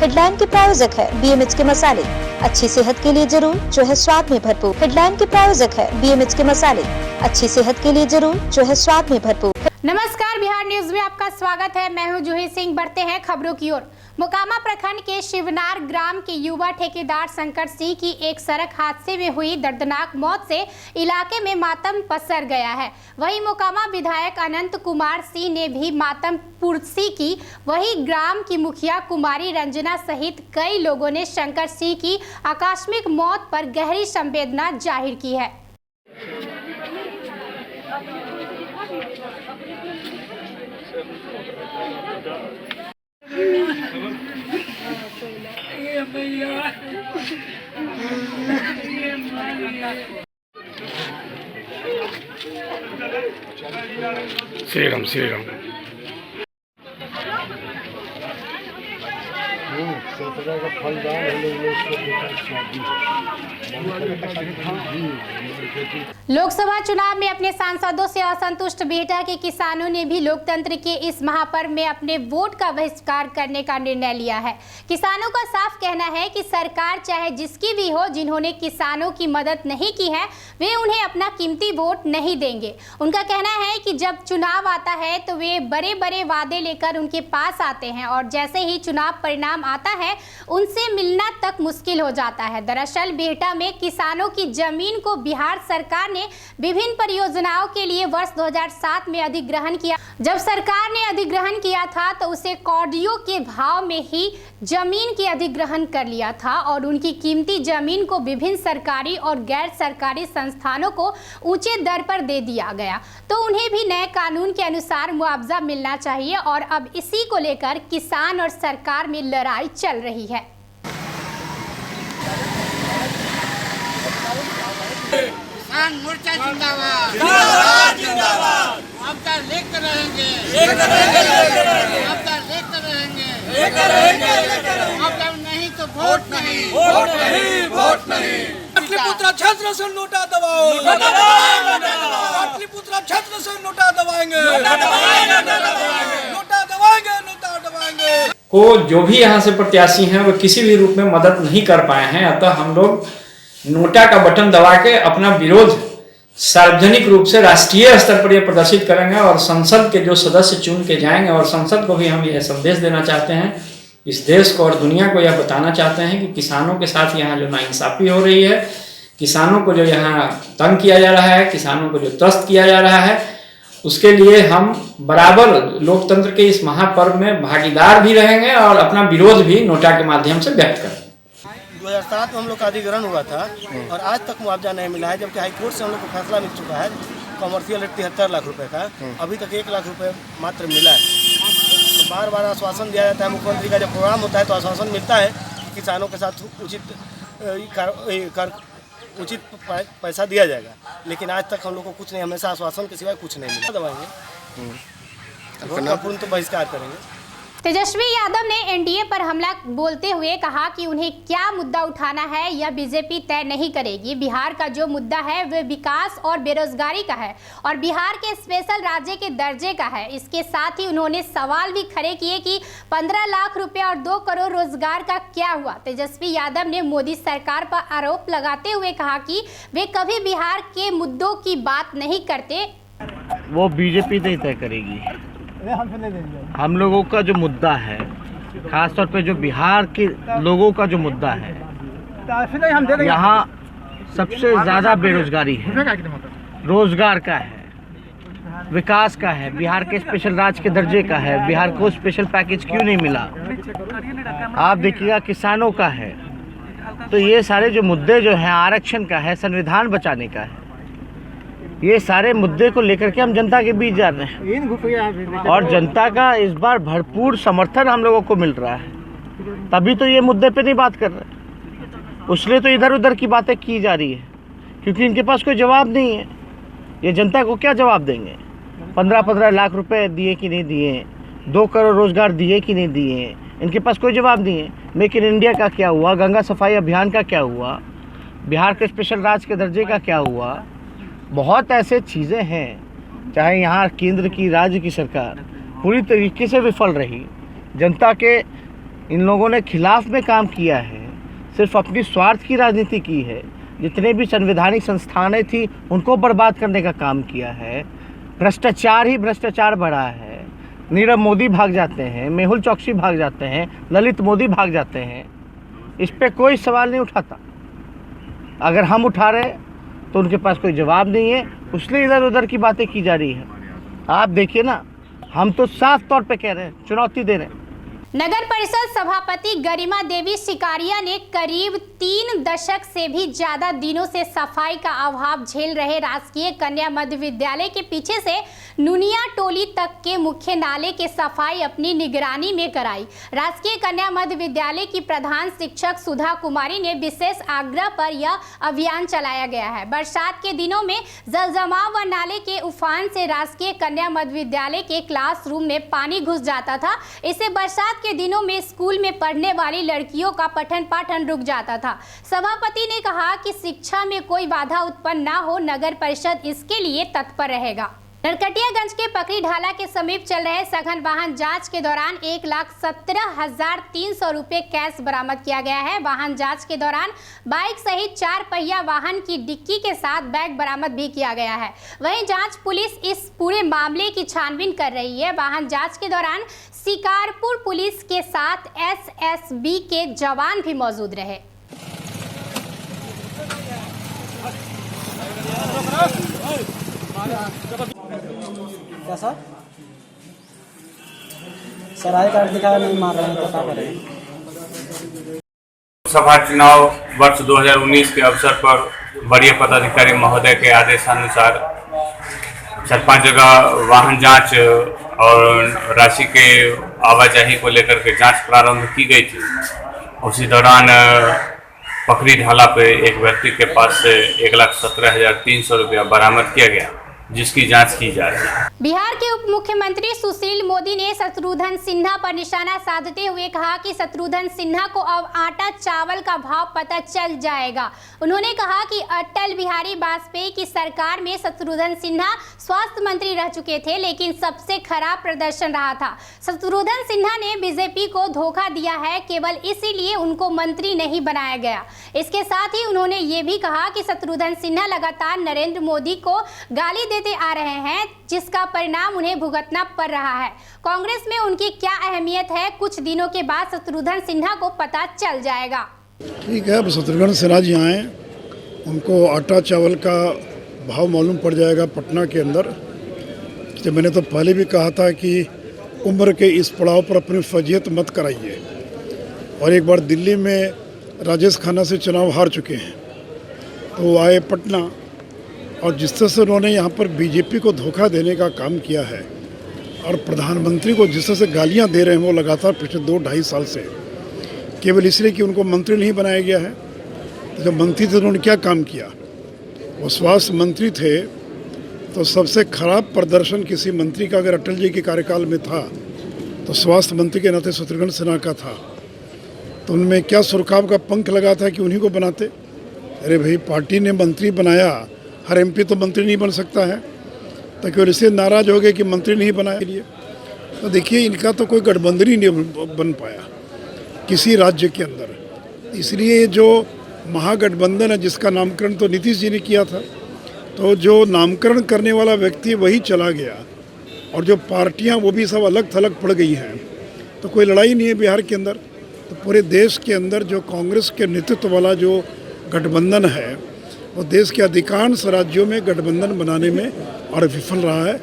Headline के प्रायोजक है BMH के मसाले, अच्छी सेहत के लिए जरूर जो है स्वाद में भरपूर। हेडलाइन के प्रायोजक है BMH के मसाले, अच्छी सेहत के लिए जरूर जो है स्वाद में भरपूर। नमस्कार, बिहार न्यूज में आपका स्वागत है। मैं हूं जूही सिंह। बढ़ते हैं खबरों की ओर। मोकामा प्रखंड के शिवनार ग्राम के युवा ठेकेदार शंकर सिंह की एक सड़क हादसे में हुई दर्दनाक मौत से इलाके में मातम पसर गया है। वहीं मोकामा विधायक अनंत कुमार सिंह ने भी मातम पुरसी की। वहीं ग्राम की मुखिया कुमारी रंजना सहित कई लोगों ने शंकर सिंह की आकस्मिक मौत पर गहरी संवेदना जाहिर की है। श्रीराम श्रीराम लोकसभा चुनाव में अपने सांसदों से असंतुष्ट बिहटा के किसानों ने भी लोकतंत्र के इस महापर्व में अपने वोट का बहिष्कार करने का निर्णय लिया है। किसानों का साफ कहना है कि सरकार चाहे जिसकी भी हो, जिन्होंने किसानों की मदद नहीं की है वे उन्हें अपना कीमती वोट नहीं देंगे। उनका कहना है कि जब चुनाव आता है तो वे बड़े बड़े वादे लेकर उनके पास आते हैं और जैसे ही चुनाव परिणाम आता है उनसे मिलना तक मुश्किल हो जाता है। दरअसल बिहटा में किसानों की जमीन को बिहार सरकार ने विभिन्न परियोजनाओं के लिए वर्ष 2007 में अधिग्रहण किया। जब सरकार ने अधिग्रहण किया था तो उसे कौड़ियों के भाव में ही जमीन की अधिग्रहण कर लिया था और उनकी कीमती जमीन को विभिन्न सरकारी और गैर सरकारी संस्थानों को ऊंचे दर पर दे दिया गया। तो उन्हें भी नए कानून के अनुसार मुआवजा मिलना चाहिए और अब इसी को लेकर किसान और सरकार में लड़ाई चल रही है। किसान मोर्चा जिंदाबाद, जिंदाबाद, जिंदाबाद। मुआवजा लेकर रहेंगे, मुआवजा लेकर रहेंगे, मुआवजा नहीं तो वोट नहीं, वोट नहीं, वोट नहीं। पाटलिपुत्र क्षेत्र से नोटा दबाओ, पाटलिपुत्र क्षेत्र से नोटा दबाएंगे, नोटा दबाएंगे। को जो भी यहाँ से प्रत्याशी हैं वो किसी भी रूप में मदद नहीं कर पाए हैं, अतः हम लोग नोटा का बटन दबा के अपना विरोध सार्वजनिक रूप से राष्ट्रीय स्तर पर यह प्रदर्शित करेंगे और संसद के जो सदस्य चुन के जाएंगे और संसद को भी हम यह संदेश देना चाहते हैं, इस देश को और दुनिया को यह बताना चाहते हैं कि किसानों के साथ यहाँ जो नाइंसाफी हो रही है, किसानों को जो यहाँ तंग किया जा रहा है, किसानों को जो त्रस्त किया जा रहा है, उसके लिए हम बराबर लोकतंत्र के इस महापर्व में भागीदार भी रहेंगे और अपना विरोध भी नोटा के माध्यम से व्यक्त करेंगे। 2007 में हम लोग का अधिग्रहण हुआ था और आज तक मुआवजा नहीं मिला है, जबकि हाईकोर्ट से हम लोग को फैसला मिल चुका है कॉमर्शियल रेट 73 लाख रुपए का, अभी तक 1 लाख रुपए मात्र मिला है। तो बार बार आश्वासन दिया जाता है, मुख्यमंत्री का जब प्रोग्राम होता है तो आश्वासन मिलता है कि किसानों के साथ उचित पैसा दिया जाएगा, लेकिन आज तक हम लोग को कुछ नहीं, हमेशा आश्वासन के सिवाय कुछ नहीं मिला। दबाएंगे, वोट का पूर्ण तो बहिष्कार करेंगे। तेजस्वी यादव ने एनडीए पर हमला बोलते हुए कहा कि उन्हें क्या मुद्दा उठाना है यह बीजेपी तय नहीं करेगी। बिहार का जो मुद्दा है वह विकास और बेरोजगारी का है और बिहार के स्पेशल राज्य के दर्जे का है। इसके साथ ही उन्होंने सवाल भी खड़े किए कि 15 लाख रुपए और 2 करोड़ रोजगार का क्या हुआ। तेजस्वी यादव ने मोदी सरकार पर आरोप लगाते हुए कहा कि वे कभी बिहार के मुद्दों की बात नहीं करते। वो बीजेपी तय तय करेगी। हम लोगों का जो मुद्दा है, खासतौर पे जो बिहार के लोगों का जो मुद्दा है, यहाँ सबसे ज़्यादा बेरोजगारी है, रोजगार का है, विकास का है, बिहार के स्पेशल राज्य के दर्जे का है, बिहार को स्पेशल पैकेज क्यों नहीं मिला, आप देखिएगा किसानों का है। तो ये सारे जो मुद्दे जो हैं, आरक्षण का है, संविधान बचाने का है, ये सारे मुद्दे को लेकर के हम जनता के बीच जा रहे हैं और जनता का इस बार भरपूर समर्थन हम लोगों को मिल रहा है। तभी तो ये मुद्दे पे नहीं बात कर रहे, इसलिए तो इधर उधर की बातें की जा रही है, क्योंकि इनके पास कोई जवाब नहीं है। ये जनता को क्या जवाब देंगे? 15-15 लाख रुपए दिए कि नहीं दिए, 2 करोड़ रोजगार दिए कि नहीं दिए, इनके पास कोई जवाब नहीं है। मेक इन इंडिया का क्या हुआ, गंगा सफाई अभियान का क्या हुआ, बिहार के स्पेशल राज्य के दर्जे का क्या हुआ। बहुत ऐसे चीज़ें हैं, चाहे यहाँ केंद्र की राज्य की सरकार पूरी तरीके से विफल रही, जनता के इन लोगों ने खिलाफ में काम किया है, सिर्फ अपनी स्वार्थ की राजनीति की है। जितने भी संवैधानिक संस्थानें थी उनको बर्बाद करने का काम किया है। भ्रष्टाचार ही भ्रष्टाचार बढ़ा है। नीरव मोदी भाग जाते हैं, मेहुल चौकसी भाग जाते हैं, ललित मोदी भाग जाते हैं। इस पे कोई सवाल नहीं उठाता। अगर हम उठा रहे तो उनके पास कोई जवाब नहीं है, इसलिए इधर उधर की बातें की जा रही है। आप देखिए ना, हम तो साफ तौर पे कह रहे हैं, चुनौती दे रहे हैं। नगर परिषद सभापति गरिमा देवी शिकारिया ने करीब 3 दशक से भी ज्यादा दिनों से सफाई का अभाव झेल रहे राजकीय कन्या मध्य विद्यालय के पीछे से नुनिया टोली तक के मुख्य नाले के सफाई अपनी निगरानी में कराई। राजकीय कन्या मध्य विद्यालय की प्रधान शिक्षक सुधा कुमारी ने विशेष आग्रह पर यह अभियान चलाया गया है। बरसात के दिनों में जल जमाव व नाले के उफान से राजकीय कन्या मध्य विद्यालय के क्लासरूम में पानी घुस जाता था। इससे बरसात के दिनों में स्कूल में पढ़ने वाली लड़कियों का पठन पाठन रुक जाता था। सभापति ने कहा कि शिक्षा में कोई बाधा उत्पन्न न हो, नगर परिषद इसके लिए तत्पर रहेगा। नरकटियागंज के पकड़ी ढाला के समीप चल रहे सघन वाहन जांच के दौरान 1,17,300 रुपये कैश बरामद किया गया है। वाहन जांच के दौरान बाइक सहित 4 पहिया वाहन की डिक्की के साथ बैग बरामद भी किया गया है। वहीं जांच पुलिस इस पूरे मामले की छानबीन कर रही है। वाहन जांच के दौरान शिकारपुर पुलिस के साथ SSB के जवान भी मौजूद रहे। क्या सर आय कार्ड दिखा नहीं मार रहे हैं तो क्या करें। सभा चुनाव वर्ष 2019 के अवसर पर वरीय पदाधिकारी महोदय के आदेशानुसार 4-5 जगह वाहन जांच और राशि के आवाजाही को लेकर के जांच प्रारंभ की गई थी। उसी दौरान पकड़ी ढाला पे एक व्यक्ति के पास से 1,17,300 रुपया बरामद किया गया, जिसकी जांच की जा रही है। बिहार के उप मुख्यमंत्री सुशील मोदी ने शत्रुघ्न सिन्हा पर निशाना साधते हुए कहा कि शत्रुघ्न सिन्हा को अब आटा चावल का भाव पता चल जाएगा। उन्होंने कहा कि अटल बिहारी वाजपेयी की सरकार में शत्रुघ्न सिन्हा स्वास्थ्य मंत्री रह चुके थे, लेकिन सबसे खराब प्रदर्शन रहा था। शत्रुघ्न सिन्हा ने बीजेपी को धोखा दिया है, केवल इसीलिए उनको मंत्री नहीं बनाया गया। इसके साथ ही उन्होंने ये भी कहा कि शत्रुघ्न सिन्हा लगातार नरेंद्र मोदी को गाली देते आ रहे हैं, जिसका परिणाम उन्हें भुगतना पड़ रहा है। कांग्रेस में उनकी क्या अहमियत है, कुछ दिनों के बाद शत्रुघ्न सिन्हा को पता चल जाएगा। ठीक है, अब शत्रुघ्न सिन्हा जी आए, उनको आटा चावल का भाव मालूम पड़ जाएगा पटना के अंदर। जब मैंने तो पहले भी कहा था कि उम्र के इस पड़ाव पर अपनी फजीयत मत कराइए। और एक बार दिल्ली में राजेश खन्ना से चुनाव हार चुके हैं, तो वो आए पटना, और जिस तरह से उन्होंने यहाँ पर बीजेपी को धोखा देने का काम किया है और प्रधानमंत्री को जिस तरह से गालियाँ दे रहे हैं वो लगातार पिछले 2-2.5 साल से, केवल इसलिए कि उनको मंत्री नहीं बनाया गया है। तो जब मंत्री थे तो उन्होंने क्या काम किया? वो स्वास्थ्य मंत्री थे, तो सबसे खराब प्रदर्शन किसी मंत्री का अगर अटल जी के कार्यकाल में था तो स्वास्थ्य मंत्री के नाते शत्रुघ्न सिन्हा का था। तो उनमें क्या सुरखाब का पंख लगा था कि उन्हीं को बनाते? अरे भाई, पार्टी ने मंत्री बनाया, हर एमपी तो मंत्री नहीं बन सकता है, तो केवल इससे नाराज हो गए कि मंत्री नहीं बनाया लिए। तो देखिए, इनका तो कोई गठबंधन ही नहीं बन पाया किसी राज्य के अंदर। इसलिए जो महागठबंधन है, जिसका नामकरण तो नीतीश जी ने किया था, तो जो नामकरण करने वाला व्यक्ति वही चला गया और जो पार्टियां वो भी सब अलग थलग पड़ गई हैं। तो कोई लड़ाई नहीं है बिहार के अंदर। तो पूरे देश के अंदर जो कांग्रेस के नेतृत्व वाला जो गठबंधन है, वो देश के अधिकांश राज्यों में गठबंधन बनाने में और विफल रहा है।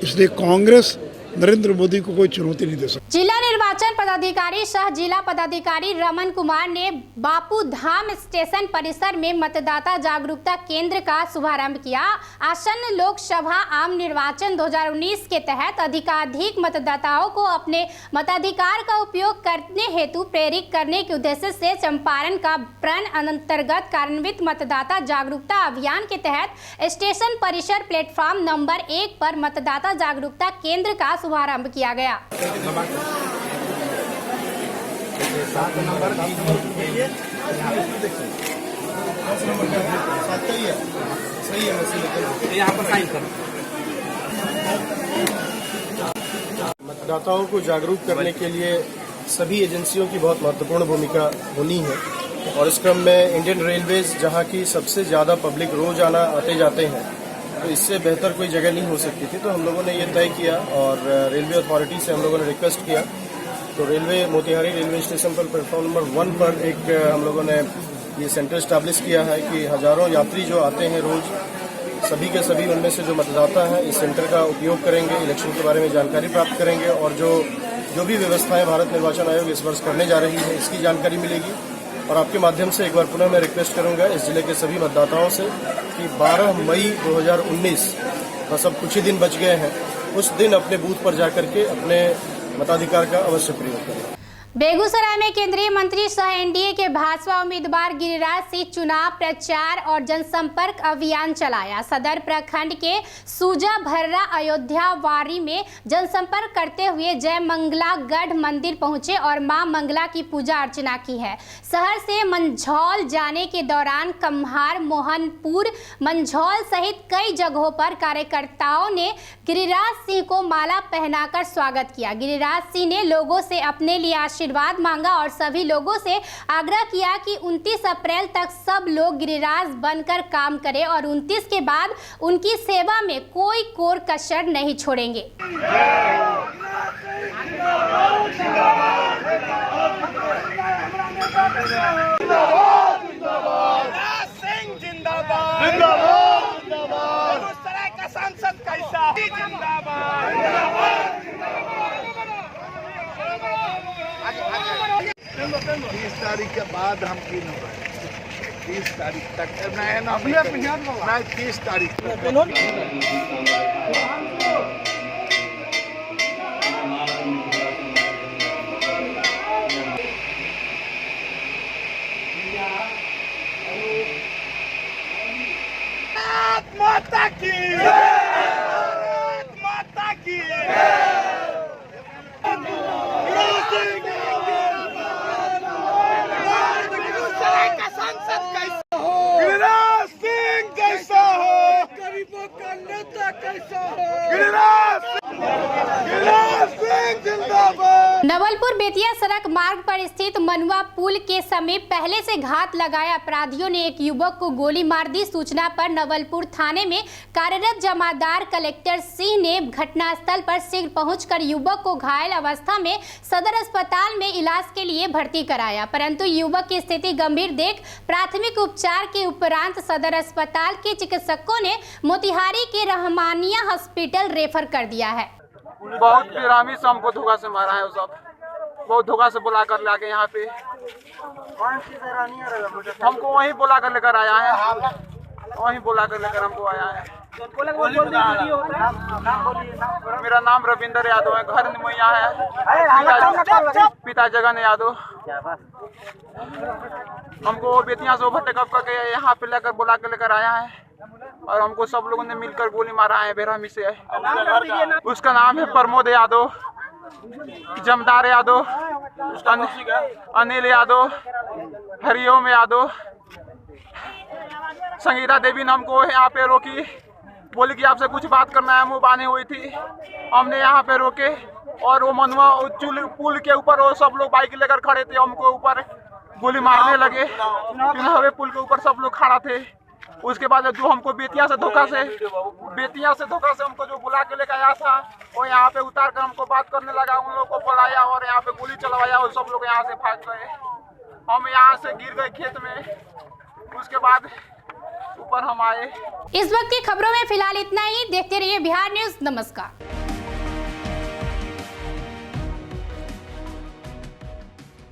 इसलिए कांग्रेस नरेंद्र मोदी को कोई चुनौती नहीं दे सकती। जिला निर्वाचन पदाधिकारी सह जिला पदाधिकारी रमन कुमार ने बापू धाम स्टेशन परिसर में मतदाता जागरूकता केंद्र का शुभारंभ किया। आसन्न लोकसभा आम निर्वाचन 2019 के तहत अधिकाधिक मतदाताओं को अपने मताधिकार का उपयोग करने हेतु प्रेरित करने के उद्देश्य से चंपारण का प्रण अंतर्गत कार्यान्वित मतदाता जागरूकता अभियान के तहत स्टेशन परिसर प्लेटफॉर्म नंबर 1 पर मतदाता जागरूकता केंद्र का शुभारंभ किया गया। मतदाताओं को जागरूक करने के लिए सभी एजेंसियों की बहुत महत्वपूर्ण भूमिका होनी है और इस क्रम में इंडियन रेलवेज जहां की सबसे ज़्यादा पब्लिक रोज आना आते जाते हैं, तो इससे बेहतर कोई जगह नहीं हो सकती थी। तो हम लोगों ने ये तय किया और रेलवे अथॉरिटी से हम लोगों ने रिक्वेस्ट किया। तो रेलवे मोतिहारी रेलवे स्टेशन पर प्लेटफॉर्म नंबर 1 पर एक हम लोगों ने ये सेंटर स्टैब्लिश किया है कि हजारों यात्री जो आते हैं रोज, सभी के सभी उनमें से जो मतदाता हैं इस सेंटर का उपयोग करेंगे, इलेक्शन के बारे में जानकारी प्राप्त करेंगे और जो भी व्यवस्थाएं भारत निर्वाचन आयोग इस वर्ष करने जा रही है इसकी जानकारी मिलेगी। और आपके माध्यम से एक बार पुनः मैं रिक्वेस्ट करूंगा इस जिले के सभी मतदाताओं से कि 12 मई 2019 बस अब कुछ ही दिन बच गए हैं, उस दिन अपने बूथ पर जाकर के अपने मताधिकार का अवश्य प्रयोग करें। बेगूसराय में केंद्रीय मंत्री सह एनडीए के भाजपा उम्मीदवार गिरिराज सिंह चुनाव प्रचार और जनसंपर्क अभियान चलाया। सदर प्रखंड के सूजा भर्रा अयोध्या वारी में जनसंपर्क करते हुए जय मंगला गढ़ मंदिर पहुंचे और मां मंगला की पूजा अर्चना की है। शहर से मंझौल जाने के दौरान कम्हार, मोहनपुर, मंझौल सहित कई जगहों पर कार्यकर्ताओं ने गिरिराज सिंह को माला पहनाकर स्वागत किया। गिरिराज सिंह ने लोगों से अपने लिए आशीर्वाद मांगा और सभी लोगों से आग्रह किया कि 29 अप्रैल तक सब लोग गिरिराज बनकर काम करें और 29 के बाद उनकी सेवा में कोई कोर कसर नहीं छोड़ेंगे। तीस तारीख के बाद हम 30 तारीख तक 30 तारीख माता की माता की गिरिराज सिंह कैसा हो, गरीबों का नेता कैसा हो, गिरिराज सिंह जिंदाबाद। नवलपुर बेतिया सड़क मार्ग पर स्थित मनुआ पुल के समीप पहले से घात लगाए अपराधियों ने एक युवक को गोली मार दी। सूचना पर नवलपुर थाने में कार्यरत जमादार कलेक्टर सिंह ने घटनास्थल पर शीघ्र पहुंचकर युवक को घायल अवस्था में सदर अस्पताल में इलाज के लिए भर्ती कराया, परंतु युवक की स्थिति गंभीर देख प्राथमिक उपचार के उपरांत सदर अस्पताल के चिकित्सकों ने मोतिहारी के रहमानिया हॉस्पिटल रेफर कर दिया है। बहुत बेरामी से हमको धोखा से मारा है, वो सब बहुत धोखा से बुला कर लाके यहाँ पे हमको वहीं बुला कर लेकर आया है, वहीं बुला कर लेकर हमको आया है। मेरा नाम रविंदर यादव है, घर निमैया है, पिता जगन यादव। हमको बेतिया से ओवरटेक करके यहाँ पे लेकर बुला कर लेकर आया है और हमको सब लोगों ने मिलकर गोली मारा है बेरहमी से। उसका नाम है प्रमोद यादव, जमदार यादव, अनिल यादव, हरिओम यादव। संगीता देवी ने हमको यहाँ पे रोकी, बोली कि आपसे कुछ बात करना है, मुँह बांधी हुई थी। हमने यहाँ पे रोके और वो मनुआ पुल के ऊपर वो सब लोग बाइक लेकर खड़े थे, हमको ऊपर गोली मारने लगे। हवे पुल के ऊपर सब लोग खड़ा थे। उसके बाद जो हमको बेतिया से धोखा से हमको जो बुला के लेकर आया था वो यहाँ पे उतार कर हमको बात करने लगा, उन लोगों को बुलाया और यहाँ पे गोली चलवाया और सब लोग यहाँ से भाग गए। हम यहाँ से गिर गए खेत में, उसके बाद ऊपर हम आए। इस वक्त की खबरों में फिलहाल इतना ही। देखते रहिए बिहार न्यूज। नमस्कार।